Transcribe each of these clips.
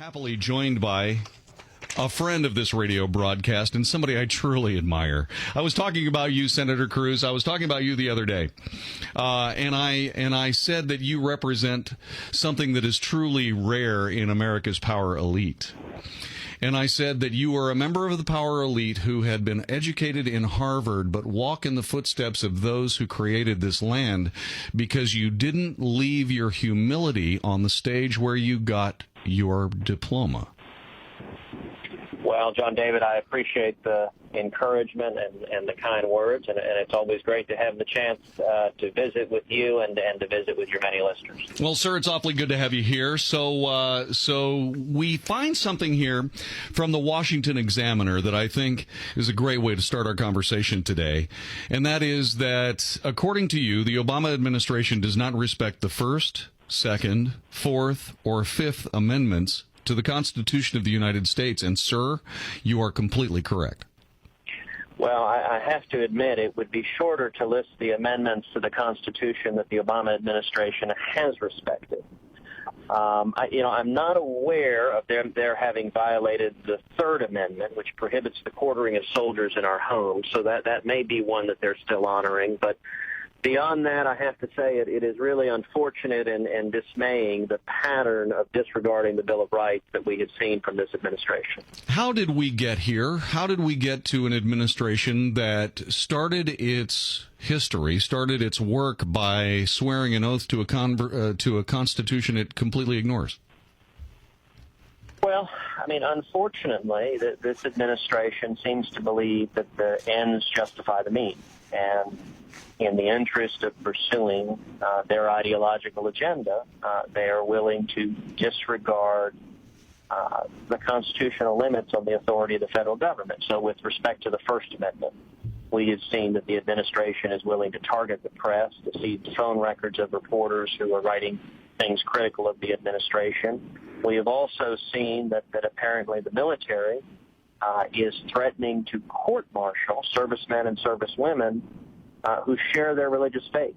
Happily joined by a friend of this radio broadcast and somebody I truly admire. I was talking about you, Senator Cruz. I was talking about you the other day, and I said that you represent something that is truly rare in America's power elite. And I said that you are a member of the power elite who had been educated in Harvard but walk in the footsteps of those who created this land because you didn't leave your humility on the stage where you got your diploma. Well, John David, I appreciate the encouragement and the kind words, and it's always great to have the chance to visit with you and to visit with your many listeners. Well, sir, it's awfully good to have you here. So we find something here from the Washington Examiner that I think is a great way to start our conversation today, and that is that, according to you, the Obama administration does not respect the First, Second, Fourth, or Fifth Amendments to the Constitution of the United States. And, sir, you are completely correct. Well, I have to admit it would be shorter to list the amendments to the Constitution that the Obama administration has respected. I'm not aware of their having violated the Third Amendment, which prohibits the quartering of soldiers in our homes. So that may be one that they're still honoring. But beyond that, I have to say it is really unfortunate and dismaying, the pattern of disregarding the Bill of Rights that we have seen from this administration. How did we get here? How did we get to an administration that started its history, started its work by swearing an oath to a Constitution it completely ignores? Well, I mean, unfortunately, this administration seems to believe that the ends justify the means. And in the interest of pursuing their ideological agenda, they are willing to disregard the constitutional limits on the authority of the federal government. So with respect to the First Amendment, we have seen that the administration is willing to target the press, to seize phone records of reporters who are writing things critical of the administration. We have also seen that apparently the military is threatening to court-martial servicemen and servicewomen who share their religious faith,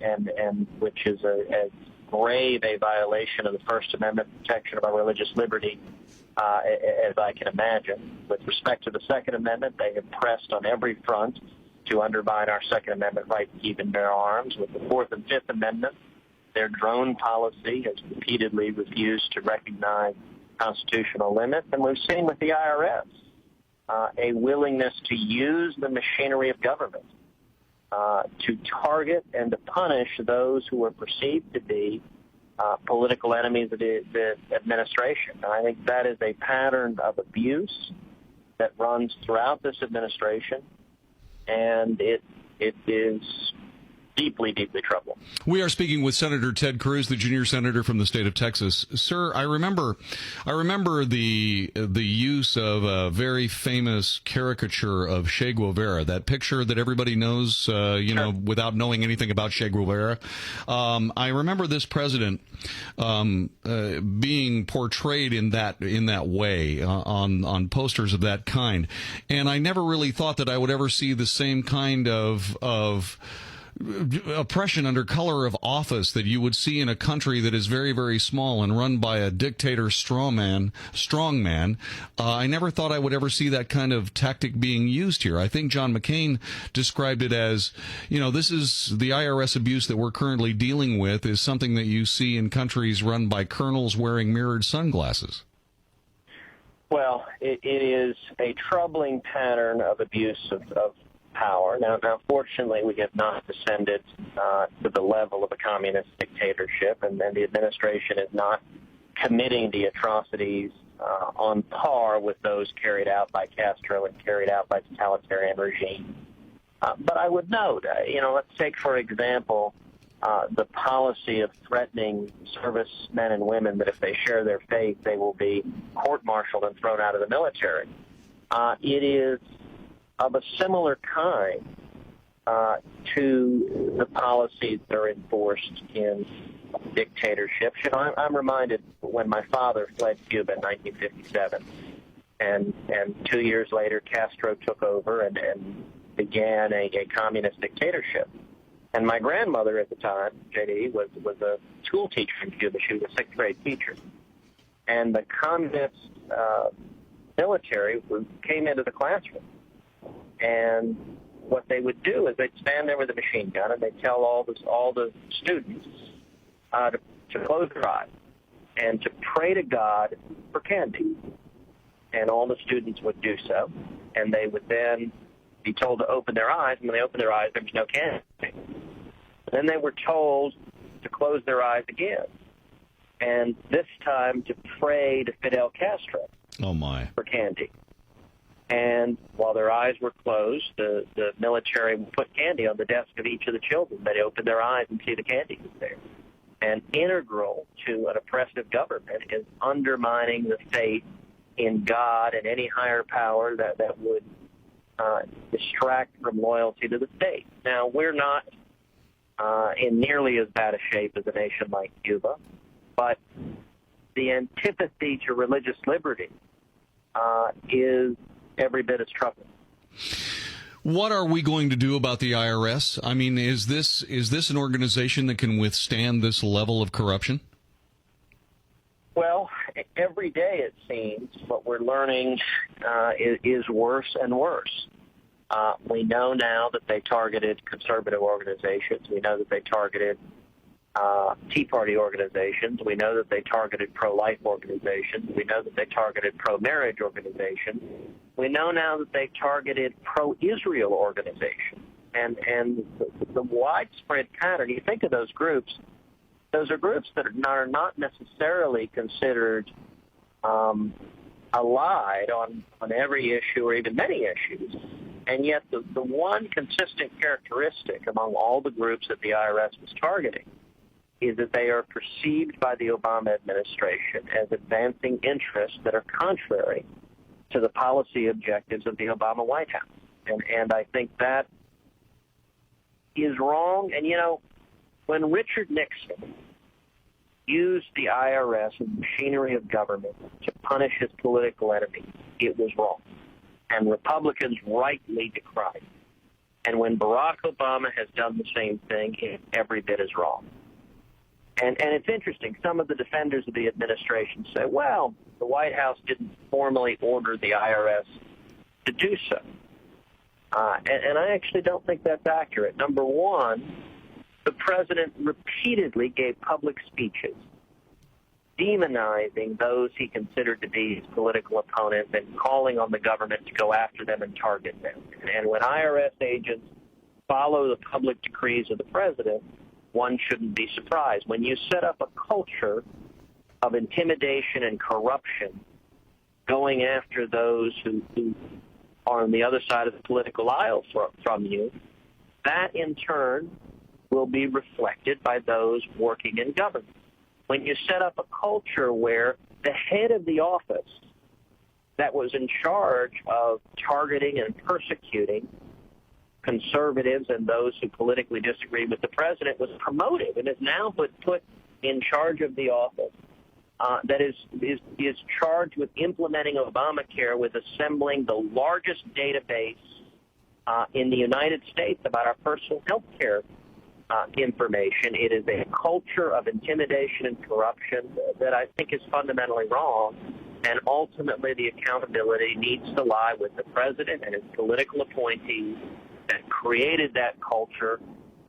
and which is as grave a violation of the First Amendment protection of our religious liberty as I can imagine. With respect to the Second Amendment, they have pressed on every front to undermine our Second Amendment right to keep and bear arms. With the Fourth and Fifth Amendment, their drone policy has repeatedly refused to recognize constitutional limits. And we've seen with the IRS a willingness to use the machinery of government to target and to punish those who are perceived to be political enemies of the administration. And I think that is a pattern of abuse that runs throughout this administration, and it is deeply, deeply troubling. We are speaking with Senator Ted Cruz, the junior senator from the state of Texas. Sir, I remember the use of a very famous caricature of Che Guevara, that picture that everybody knows, sure, without knowing anything about Che Guevara. I remember this president being portrayed in that way on posters of that kind, and I never really thought that I would ever see the same kind of oppression under color of office that you would see in a country that is very, very small and run by a dictator strongman. I never thought I would ever see that kind of tactic being used here. I think John McCain described it as, this is the IRS abuse that we're currently dealing with is something that you see in countries run by colonels wearing mirrored sunglasses. Well, it is a troubling pattern of abuse of power. Now, fortunately, we have not descended to the level of a communist dictatorship, and then the administration is not committing the atrocities on par with those carried out by Castro and carried out by totalitarian regimes. But I would note, let's take, for example, the policy of threatening servicemen and women that if they share their faith, they will be court-martialed and thrown out of the military. It is of a similar kind to the policies that are enforced in dictatorships. I'm reminded when my father fled Cuba in 1957, and 2 years later Castro took over and began a communist dictatorship. And my grandmother at the time, JD, was a school teacher in Cuba. She was a sixth-grade teacher. and the communist military came into the classroom. And what they would do is they'd stand there with a machine gun, and they'd tell all the students to close their eyes and to pray to God for candy. And all the students would do so, and they would then be told to open their eyes, and when they opened their eyes, there was no candy. Then they were told to close their eyes again, and this time to pray to Fidel Castro for candy. And while their eyes were closed, the military would put candy on the desk of each of the children. They'd open their eyes and see the candy was there. And integral to an oppressive government is undermining the faith in God and any higher power that would distract from loyalty to the state. Now, we're not in nearly as bad a shape as a nation like Cuba, but the antipathy to religious liberty is every bit as troubling. What are we going to do about the IRS? I mean, is this an organization that can withstand this level of corruption? Well, every day it seems what we're learning is worse and worse. We know now that they targeted conservative organizations. We know that they targeted Tea Party organizations. We know that they targeted pro-life organizations. We know that they targeted pro-marriage organizations. We know now that they targeted pro-Israel organizations. And the widespread pattern, you think of those groups are groups that are not necessarily considered allied on every issue or even many issues. And yet the one consistent characteristic among all the groups that the IRS was targeting is that they are perceived by the Obama administration as advancing interests that are contrary to the policy objectives of the Obama White House. And I think that is wrong. And, you know, when Richard Nixon used the IRS and machinery of government to punish his political enemies, it was wrong. And Republicans rightly decried it. And when Barack Obama has done the same thing, it every bit is wrong. And it's interesting. Some of the defenders of the administration say, well, the White House didn't formally order the IRS to do so. And I actually don't think that's accurate. Number one, the president repeatedly gave public speeches demonizing those he considered to be his political opponents and calling on the government to go after them and target them. And when IRS agents follow the public decrees of the president, one shouldn't be surprised. When you set up a culture of intimidation and corruption, going after those who are on the other side of the political aisle from you, that in turn will be reflected by those working in government. When you set up a culture where the head of the office that was in charge of targeting and persecuting conservatives and those who politically disagree with the president was promoted and is now put in charge of the office that is charged with implementing Obamacare, with assembling the largest database in the United States about our personal health care information. It is a culture of intimidation and corruption that I think is fundamentally wrong, and ultimately the accountability needs to lie with the president and his political appointees that created that culture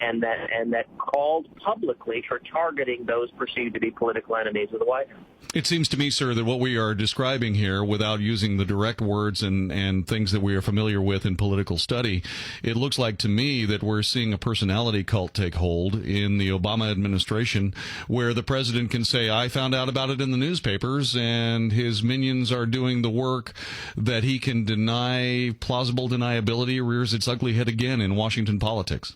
and that called publicly for targeting those perceived to be political enemies of the White House. It seems to me, sir, that what we are describing here, without using the direct words and things that we are familiar with in political study, it looks like to me that we're seeing a personality cult take hold in the Obama administration, where the president can say, I found out about it in the newspapers, and his minions are doing the work that he can deny. Plausible deniability rears its ugly head again in Washington politics.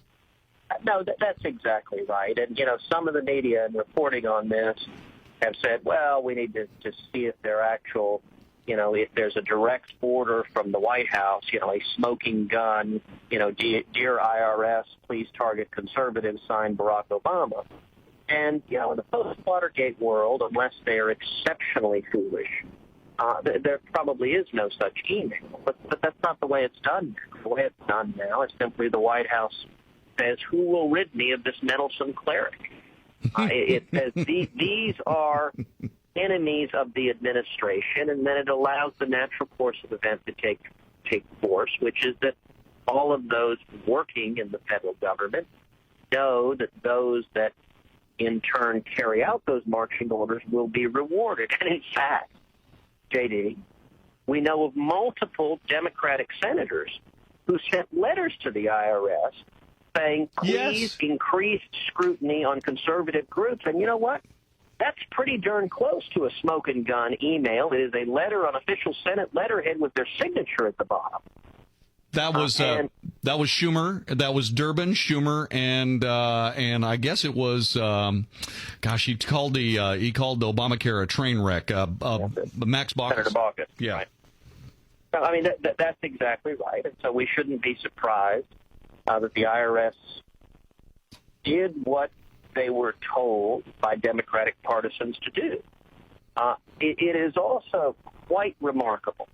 No, that's exactly right. And, you know, some of the media in reporting on this have said, well, we need to see if they're actual, you know, if there's a direct order from the White House, you know, a smoking gun, you know, dear IRS, please target conservatives, signed Barack Obama. And, you know, in the post-Watergate world, unless they are exceptionally foolish, there probably is no such email. But that's not the way it's done. The way it's done now is simply the White House says, who will rid me of this meddlesome cleric? It says these are enemies of the administration, and then it allows the natural course of events to take force, which is that all of those working in the federal government know that those that in turn carry out those marching orders will be rewarded. And in fact, JD, we know of multiple Democratic senators who sent letters to the IRS saying, please increase scrutiny on conservative groups. And you know what? That's pretty darn close to a smoke and gun email. It is a letter on official Senate letterhead with their signature at the bottom. That was Schumer. That was Durbin, Schumer, and I guess it was. He called the Obamacare a train wreck. Max Baucus. Senator Baucus. Yeah. Right. So, I mean, that's exactly right, and so we shouldn't be surprised that the IRS did what they were told by Democratic partisans to do. It is also quite remarkable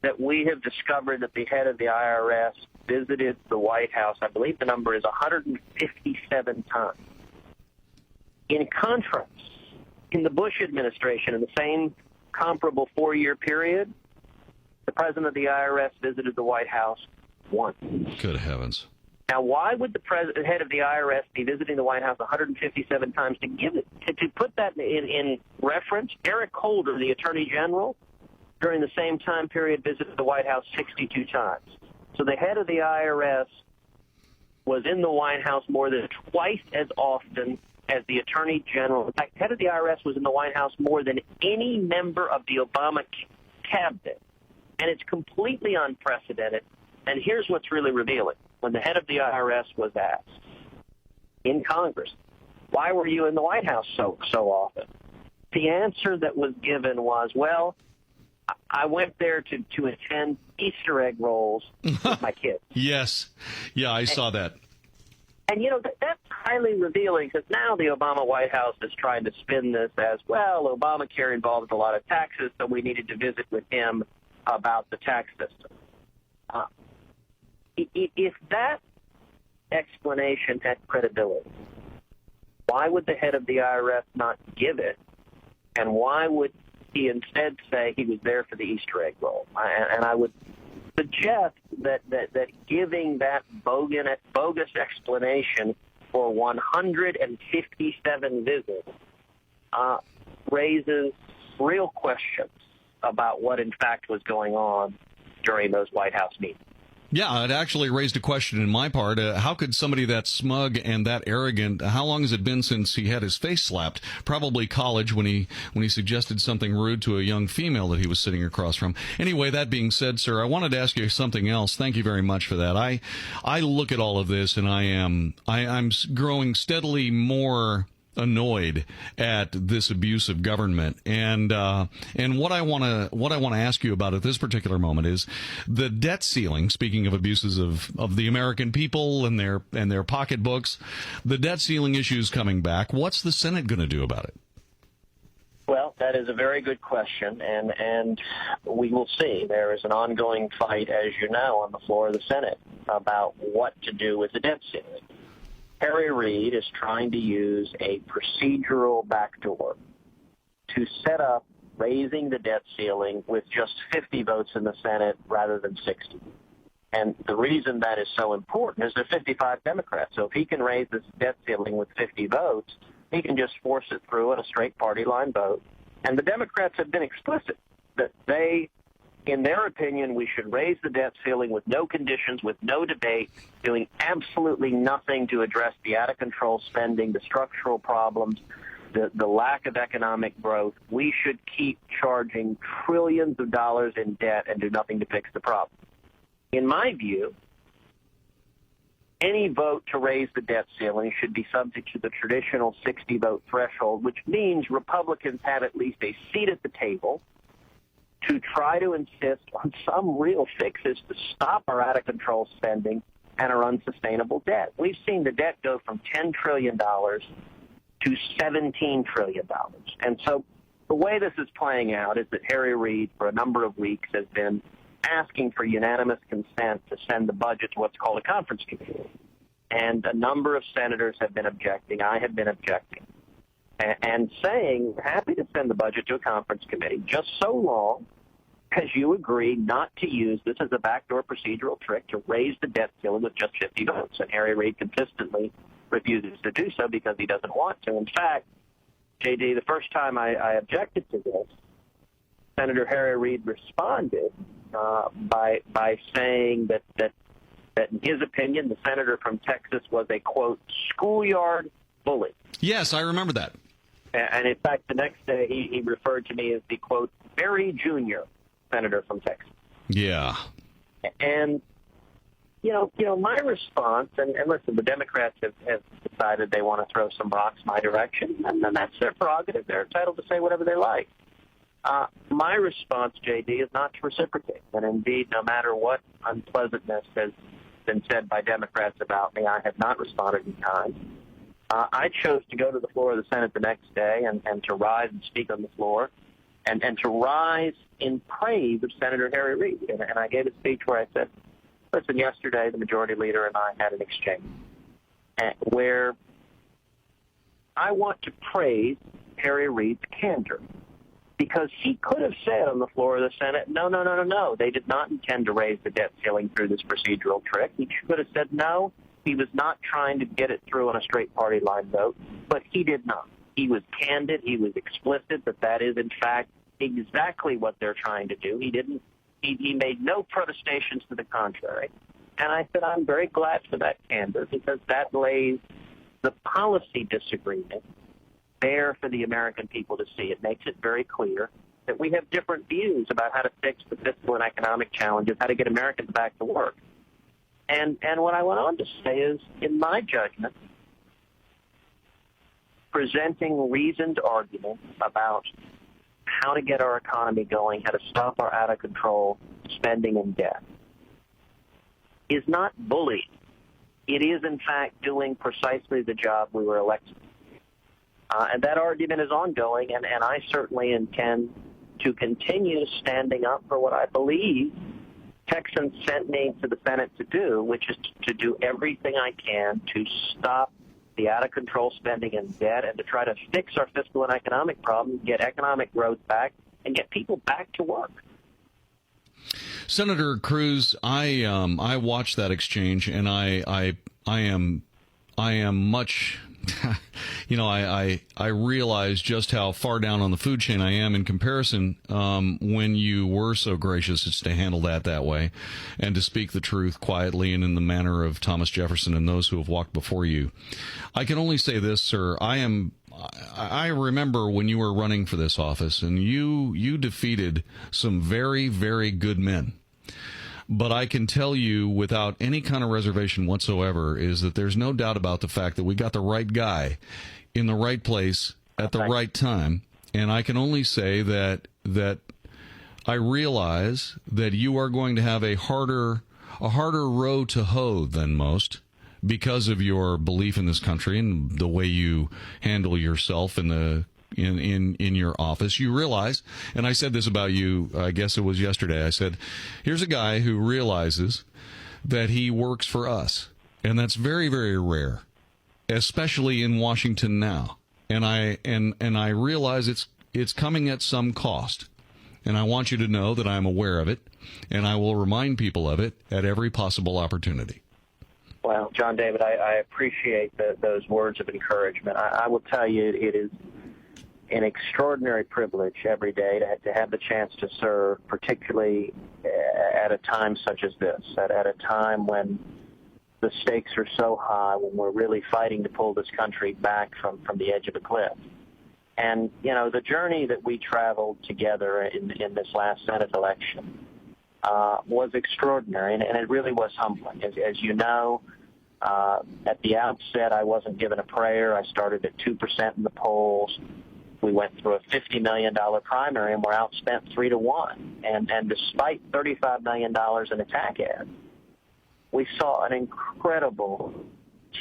that we have discovered that the head of the IRS visited the White House, I believe the number is 157 times. In contrast, in the Bush administration, in the same comparable 4-year period, the president of the IRS visited the White House once. Good heavens. Now, why would the head of the IRS be visiting the White House 157 times? To put that in reference, Eric Holder, the Attorney General, during the same time period, visited the White House 62 times. So the head of the IRS was in the White House more than twice as often as the Attorney General. In fact, the head of the IRS was in the White House more than any member of the Obama cabinet. And it's completely unprecedented. And here's what's really revealing. When the head of the IRS was asked in Congress, why were you in the White House so often? The answer that was given was, well, I went there to attend Easter egg rolls with my kids. Yes. Yeah, I saw that. And, you know, that's highly revealing because now the Obama White House is trying to spin this as, well, Obamacare involved a lot of taxes, so we needed to visit with him about the tax system. If that explanation had credibility, why would the head of the IRS not give it? And why would he instead say he was there for the Easter egg roll? And I would suggest that giving that bogus explanation for 157 visits raises real questions about what, in fact, was going on during those White House meetings. Yeah, it actually raised a question in my part. How could somebody that smug and that arrogant, how long has it been since he had his face slapped? Probably college when he suggested something rude to a young female that he was sitting across from. Anyway, that being said, sir, I wanted to ask you something else. Thank you very much for that. I look at all of this and I'm growing steadily more annoyed at this abuse of government, and what I want to ask you about at this particular moment is the debt ceiling. Speaking of abuses of the American people and their pocketbooks, the debt ceiling issue is coming back. What's the Senate going to do about it? Well, that is a very good question, and we will see. There is an ongoing fight, as you know, on the floor of the Senate about what to do with the debt ceiling. Harry Reid is trying to use a procedural backdoor to set up raising the debt ceiling with just 50 votes in the Senate rather than 60. And the reason that is so important is there are 55 Democrats. So if he can raise this debt ceiling with 50 votes, he can just force it through on a straight party line vote. And the Democrats have been explicit that they, in their opinion, we should raise the debt ceiling with no conditions, with no debate, doing absolutely nothing to address the out-of-control spending, the structural problems, the lack of economic growth. We should keep charging trillions of dollars in debt and do nothing to fix the problem. In my view, any vote to raise the debt ceiling should be subject to the traditional 60-vote threshold, which means Republicans have at least a seat at the table to try to insist on some real fixes to stop our out-of-control spending and our unsustainable debt. We've seen the debt go from $10 trillion to $17 trillion. And so the way this is playing out is that Harry Reid, for a number of weeks, has been asking for unanimous consent to send the budget to what's called a conference committee. And a number of senators have been objecting. I have been objecting. and saying, happy to send the budget to a conference committee just so long as you agree not to use this as a backdoor procedural trick to raise the debt ceiling with just 50 votes. And Harry Reid consistently refuses to do so because he doesn't want to. In fact, J.D., the first time I objected to this, Senator Harry Reid responded by saying that in his opinion, the senator from Texas was a, quote, schoolyard bully. Yes, I remember that. And in fact, the next day he referred to me as the, quote, very junior senator from Texas. Yeah. And, you know, my response, and listen, the Democrats have decided they want to throw some rocks my direction, and then that's their prerogative. They're entitled to say whatever they like. My response, J.D., is not to reciprocate. And indeed, no matter what unpleasantness has been said by Democrats about me, I have not responded in kind. I chose to go to the floor of the Senate the next day and to rise and speak on the floor and to rise in praise of Senator Harry Reid. And I gave a speech where I said, listen, yesterday the majority leader and I had an exchange where I want to praise Harry Reid's candor, because he could have said on the floor of the Senate, no, they did not intend to raise the debt ceiling through this procedural trick. He could have said no, he was not trying to get it through on a straight party line vote, but he did not. He was candid, he was explicit that is, in fact, exactly what they're trying to do. He made no protestations to the contrary. And I said, I'm very glad for that candor, because that lays the policy disagreement there for the American people to see. It makes it very clear that we have different views about how to fix the fiscal and economic challenges, how to get Americans back to work. And what I went on to say is, in my judgment, presenting reasoned arguments about how to get our economy going, how to stop our out-of-control spending and debt, is not bullying. It is, in fact, doing precisely the job we were elected. And that argument is ongoing, and I certainly intend to continue standing up for what I believe Texans sent me to the Senate to do, which is to do everything I can to stop the out-of-control spending and debt and to try to fix our fiscal and economic problems, get economic growth back, and get people back to work. Senator Cruz, I watched that exchange, and I am much, you know, I realize just how far down on the food chain I am in comparison when you were so gracious as to handle that way and to speak the truth quietly and in the manner of Thomas Jefferson and those who have walked before you. I can only say this, sir. I remember when you were running for this office, and you defeated some very, very good men. But I can tell you without any kind of reservation whatsoever is that there's no doubt about the fact that we got the right guy in the right place at the right time. And I can only say that I realize that you are going to have a harder row to hoe than most, because of your belief in this country and the way you handle yourself in your office. You realize, and I said this about you, I guess it was yesterday, I said, here's a guy who realizes that he works for us. And that's very, very rare, especially in Washington now. And I realize it's coming at some cost. And I want you to know that I'm aware of it, and I will remind people of it at every possible opportunity. Well, John David, I appreciate those words of encouragement. I will tell you, it is an extraordinary privilege every day to have the chance to serve, particularly at a time such as this, at a time when the stakes are so high, when we're really fighting to pull this country back from the edge of a cliff. And, you know, the journey that we traveled together in this last Senate election was extraordinary, and it really was humbling. As you know, at the outset, I wasn't given a prayer. I started at 2% in the polls. We went through a $50 million primary, and we're outspent 3-1. And despite $35 million in attack ads, we saw an incredible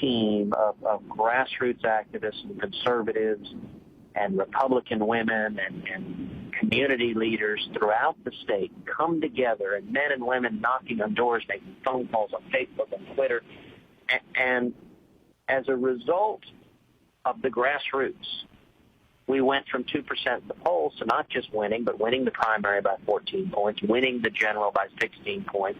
team of grassroots activists and conservatives and Republican women and community leaders throughout the state come together, and men and women knocking on doors, making phone calls on Facebook and Twitter. And as a result of the grassroots, we went from 2% in the polls to not just winning, but winning the primary by 14 points, winning the general by 16 points.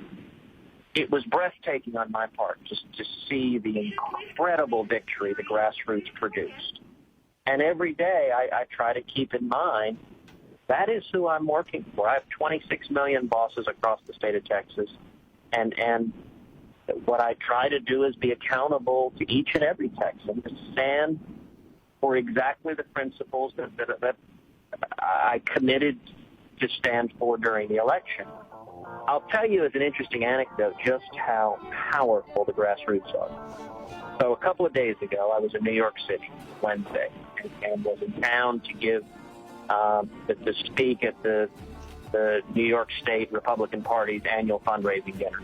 It was breathtaking on my part just to see the incredible victory the grassroots produced. And every day I try to keep in mind that is who I'm working for. I have 26 million bosses across the state of Texas, and what I try to do is be accountable to each and every Texan, to stand for exactly the principles that I committed to stand for during the election. I'll tell you as an interesting anecdote just how powerful the grassroots are. So a couple of days ago, I was in New York City Wednesday and was in town to give to speak at the New York State Republican Party's annual fundraising dinner.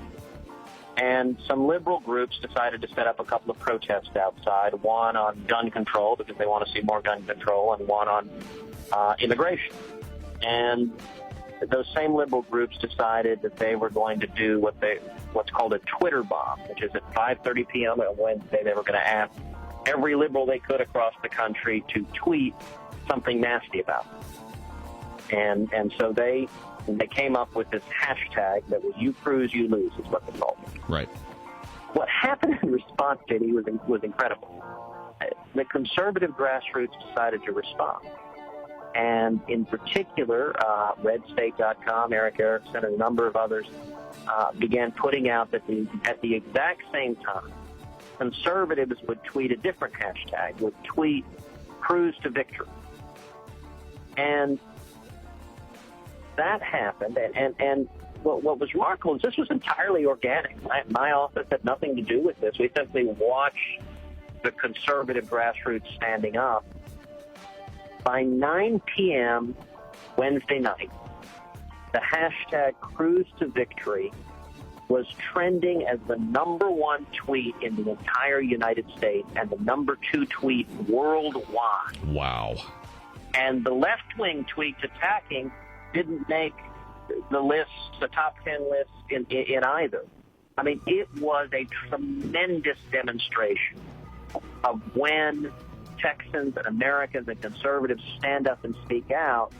And some liberal groups decided to set up a couple of protests outside, one on gun control because they want to see more gun control, and one on immigration. And those same liberal groups decided that they were going to do what's called a Twitter bomb, which is at 5:30 p.m. on Wednesday. They were going to ask every liberal they could across the country to tweet something nasty about them. And so they came up with this hashtag that was "You Cruz, You Lose" is what they called it. Right. What happened in response, Diddy, was incredible. The conservative grassroots decided to respond. And in particular, RedState.com, Eric Erickson, and a number of others began putting out that at the exact same time, conservatives would tweet a different hashtag, would tweet "Cruz to Victory." And that happened, and what was remarkable is this was entirely organic. My office had nothing to do with this. We simply watched the conservative grassroots standing up. By 9 p.m. Wednesday night, the hashtag "Cruz to Victory" was trending as the #1 tweet in the entire United States and the #2 tweet worldwide. Wow. And the left-wing tweets attacking didn't make the lists, the top 10 lists in either. I mean, it was a tremendous demonstration of when Texans and Americans and conservatives stand up and speak out,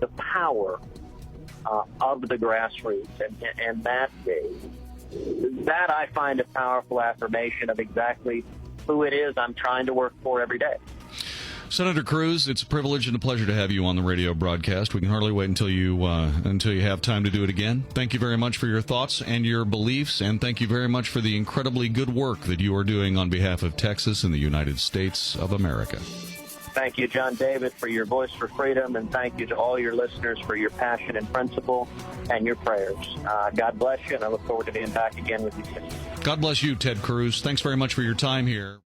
the power of the grassroots. And that I find a powerful affirmation of exactly who it is I'm trying to work for every day. Senator Cruz, it's a privilege and a pleasure to have you on the radio broadcast. We can hardly wait until you have time to do it again. Thank you very much for your thoughts and your beliefs, and thank you very much for the incredibly good work that you are doing on behalf of Texas and the United States of America. Thank you, John David, for your voice for freedom, and thank you to all your listeners for your passion and principle and your prayers. God bless you, and I look forward to being back again with you soon. God bless you, Ted Cruz. Thanks very much for your time here.